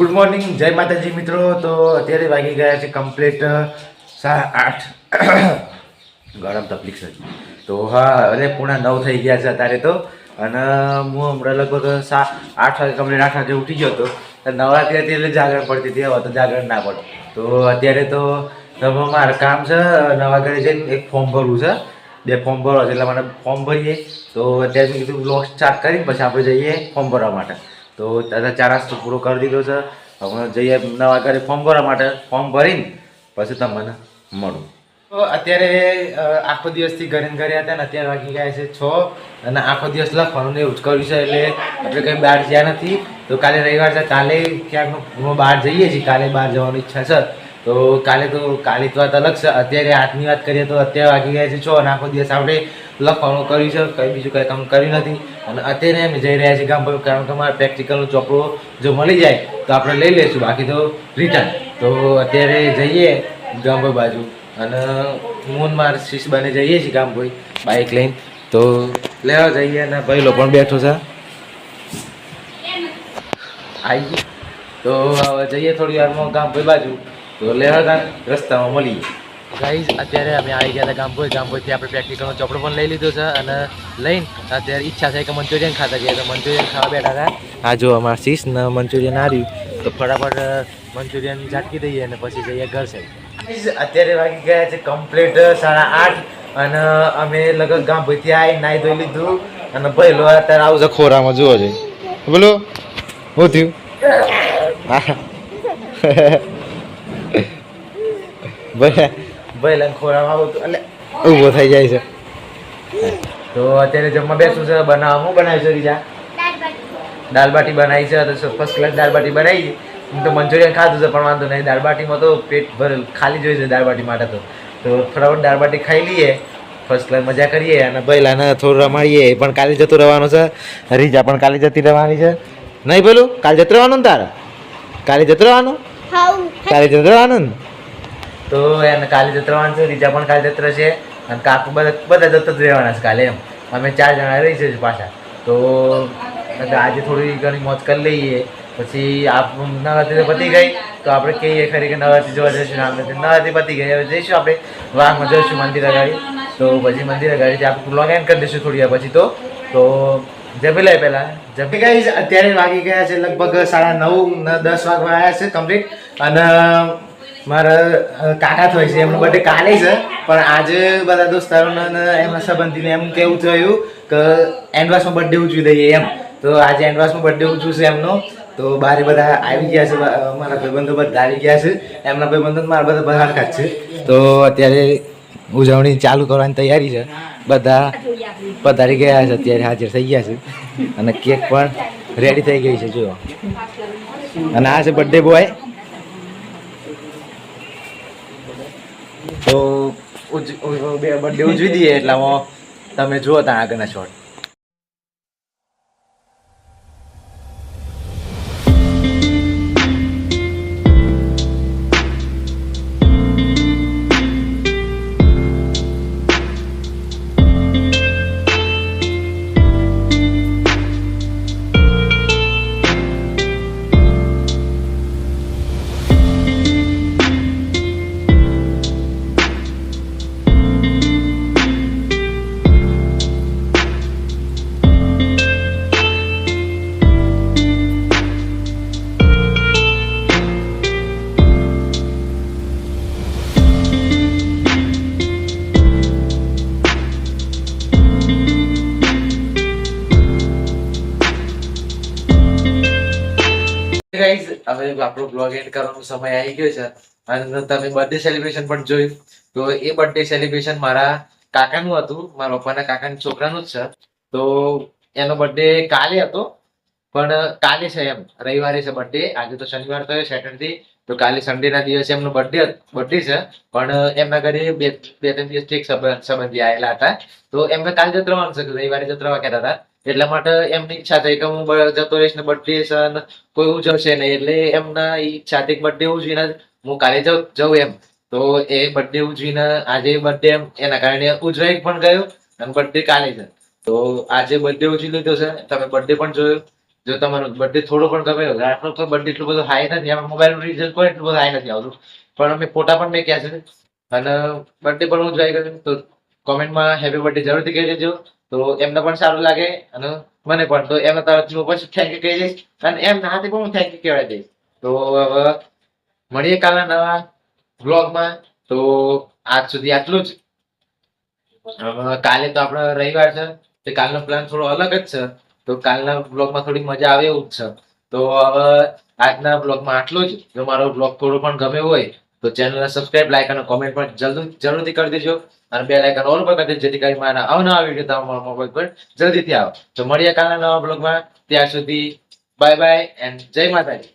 Good morning, જય માતાજી મિત્રો. તો અત્યારે વાગી ગયા છે કમ્પ્લીટ 8:30. ગરમ તકલીફ છે તો હા, એટલે પૂણા 9 થઈ ગયા છે અત્યારે તો. અને હું હમણાં લગભગ 8 વાગે કમ્પ્લીટ 8 વાગે ઉઠી ગયો હતો. નવરાત્રી હતી એટલે જાગરણ પડતી હતી, હવે તો જાગરણ ના પડે. તો અત્યારે તો મારે કામ છે, નવા ઘરે જઈને એક ફોર્મ ભરવું છે. 2 ફોર્મ ભરવા છે એટલે મને ફોર્મ ભરીએ. તો અત્યારે મેં કીધું બ્લોગ સ્ટાર્ટ કરી પછી આપણે જઈએ ફોર્મ ભરવા માટે. તો દાદા 4 રસ્તો પૂરો કરી દીધો છે. હવે જઈએ નવા ઘરે ફોર્મ ભરવા માટે. ફોર્મ ભરીને પછી તમને મળું. તો અત્યારે આખો દિવસથી ઘરે ઘરે હતા ને અત્યારે વાગી ગયા છે 6. અને આખો દિવસ લખવાનું ને એવું જ કર્યું છે એટલે આપણે કંઈ બહાર ગયા નથી. તો કાલે રવિવાર છે, કાલે ક્યાંક બહાર જઈએ છીએ. કાલે બહાર જવાની ઈચ્છા છે. તો કાલે વાત અલગ છે. અત્યારે આજની વાત કરીએ તો અત્યારે વાગી ગયા છે 6 અને આખો દિવસ આપણે લખવાનું કર્યું છે, કંઈ બીજું કંઈ કામ કર્યું નથી. અને અત્યારે અમે જઈ રહ્યા છીએ ગામ પર, કારણ કે અમારા પ્રેક્ટિકલનો ચોપડો જો મળી જાય તો આપણે લઈ લઈશું, બાકી તો રિટર્ન. તો અત્યારે જઈએ ગામ પર બાજુ અને હું મારા શીશ બને જઈએ છીએ ગામ કોઈ બાઇક લઈને. તો લેવા જઈએ અને ભાઈલો પણ બેઠો છે આવી. તો હવે જઈએ થોડી વારમાં ગામ કોઈ બાજુ. તો લેવા રસ્તામાં મળીએ. ગાઈઝ અત્યારે અમે આવી ગયા હતા ગામભોઈથી આપણે પ્રેક્ટિકલનો ચોપડો પણ લઈ લીધો છે. અને લઈને અત્યારે ઈચ્છા છે કે મંચુરિયન ખાતા જઈએ, તો મંચુરિયન ખાવા બેઠા હતા. આ જો અમારા શીશ ને મંચુરિયન આવ્યું તો ફટાફટ મંચુરિયન ઝાટકી દઈએ અને પછી જઈએ ઘર છે. અત્યારે વાગી ગયા છે કમ્પ્લીટ 8:30 અને અમે લગભગ ગામભોઈથી આવી નાહી ધોઈ લીધું. અને પહેલો અત્યારે આવું છે ખોરામાં, જુઓ છે બોલો શું થયું. ભાઈ ખોરામાં આવું એટલે ઊભો થઈ જાય છે. તો અત્યારે જમવા બેસું છે. બનાવવા બનાવી છે બીજા દાળ બાટી બનાવી છે. તો ફર્સ્ટ ક્લાસ દાળ બાટી બનાવી. હું તો મંચુરિયન ખાધું છે પણ વાંધો નહીં, દાળ બાટીમાં તો પેટ ભરેલ ખાલી જોઈએ છે દાળ બાટી માટે. તો ફટાફટ દાળ બાટી ખાઈ લઈએ, ફર્સ્ટ ક્લાસ મજા કરીએ. અને પહેલાને થોડું રમાડીએ. પણ કાલે જતું રહેવાનું છે. રીજા પણ કાલે જતી રહેવાની છે. નહીં પેલું કાલે જતું રહેવાનું ને તારે? કાલે જતું રહેવાનું? કાલે જતું રહેવાનું ને? તો એને કાલે જતું રહેવાનું છે. રીજા પણ કાલે જતું રહેશે. અને કાકુ બધા જતો જ રહેવાના છે કાલે. એમ અમે 4 જણા રહી છે પાછા. તો આજે થોડી ઘણી મોજ કરી લઈએ. પછી નવરાત્રી પતી ગઈ તો આપણે કહીએ ખરી કે નવરાત્રી જોવા જઈશું. નવરાત્રી પતી ગઈ, હવે જઈશું આપણે વાઘમાં જઈશું મંદિર અગાડી. તો પછી મંદિર અગાડીથી આપણે લોગ એન્ડ કરી દઈશું થોડી વાર પછી. તો જમી લે પહેલાં જમી ગઈ. અત્યારે વાગી ગયા છે લગભગ 9:30 ને 10 વાગવા આવ્યા છે કમ્પ્લીટ. અને મારા કાકા થાય છે, એમનો બર્થડે કાલે છે. પણ આજે બધા દોસ્તારોને એમના સંબંધીને એમ કેવું થયું કે એન્ડવાસમાં બર્થડે ઉજવી દઈએ એમ. તો આજે એન્ડવાસમાં બર્થડે ઉજવું છે એમનો. તો બારે બધા આવી ગયા છે, મારા ભાઈબંધો બધા આવી ગયા છે. એમના ભાઈબંધો મારા બધા બહાર છે. તો અત્યારે ઉજવણી ચાલુ કરવાની તૈયારી છે. બધા પધારી ગયા છે, અત્યારે હાજર થઈ ગયા છે. અને કેક પણ રેડી થઈ ગઈ છે જુઓ. અને આ છે બર્થડે બોય. તો બર્થડે ઉજવી દઈએ એટલામાં તમે જુઓ ત્યાં આગળના શોટ. ગાઈઝ હવે આપણો બ્લોગ એન્ડ કરવાનો સમય આવી ગયો છે. અને તમે બર્થડે સેલિબ્રેશન પણ જોયું. તો એ બર્થડે સેલિબ્રેશન મારા કાકાનું હતું, મારા પપ્પાના કાકાના છોકરાનું જ છે. તો એનો બર્થડે કાલે હતો, પણ કાલે છે એમ રવિવારે છે બર્થડે. આજે તો શનિવાર થયો, સેટરડે. તો કાલે સન્ડેના દિવસે એમનો બર્થડે છે. પણ એમના ઘરે 2-3 દિવસથી એક સંબંધી આવેલા હતા. તો એમને કાલે જતો રહેવાનું છે, રવિવારે જતો રહેવા કહેતા હતા. એટલા માટે એમની ઈચ્છા થઈ કે હું જતો રહીશ ને બર્થડે છે કોઈ ઉજવશે નહીં. એટલે એમના ઈચ્છા હતી બર્થડે ઉજવીને હું કાલે જઉં એમ. તો એ બર્થડે ઉજવીને આજે બર્થડે એમ એના કારણે ઉજવાઈ પણ ગયો અને બર્થડે કાલે છે. તો આજે બર્થડે ઉજવી લીધો છે. તમે બર્થડે પણ જોયો. જો તમારો બર્થડે થોડો પણ ગમે આપણો તો બર્થડે એટલું બધું હાઈ નથી, આમાં મોબાઈલનું રિઝલ્ટ પણ એટલું બધું હાઈ નથી આવતું, પણ અમે ફોટા પણ મેં ક્યાં છે અને બર્થડે પણ હું ટ્રાય કર્યું, તો કોમેન્ટમાં હેપી બર્થડે જરૂરથી કહી દેજો, તો એમને પણ સારું લાગે અને મને પણ, તો એમના તરફથી હું પછી થેન્ક યુ કહી દઈશ અને એમના હાથે પણ હું થેન્ક યુ કહેવાય દઈશ. તો હવે મળીએ કાલના નવા બ્લોગમાં. તો આજ સુધી આટલું જ. કાલે તો આપણો રવિવાર છે, તો કાલનો પ્લાન થોડો અલગ જ છે, તો કાલના બ્લોગમાં થોડી મજા આવે એવું જ છે. તો હવે આજના બ્લોગમાં આટલું જ. જો મારો બ્લોગ થોડો પણ ગમ્યો હોય તો ચેનલને સબસ્ક્રાઇબ, લાઈક અને કોમેન્ટ પણ જરૂરથી કરી દેજો અને બે લાઇકન ઓલ પર કરી દેજો, જેથી કરી મારા અવનવા વિડીયો તમારા મોબાઈલ પર જલ્દીથી આવે. તો મળીએ કાલના નવા બ્લોગમાં. ત્યાં સુધી બાય બાય એન્ડ જય માતાજી.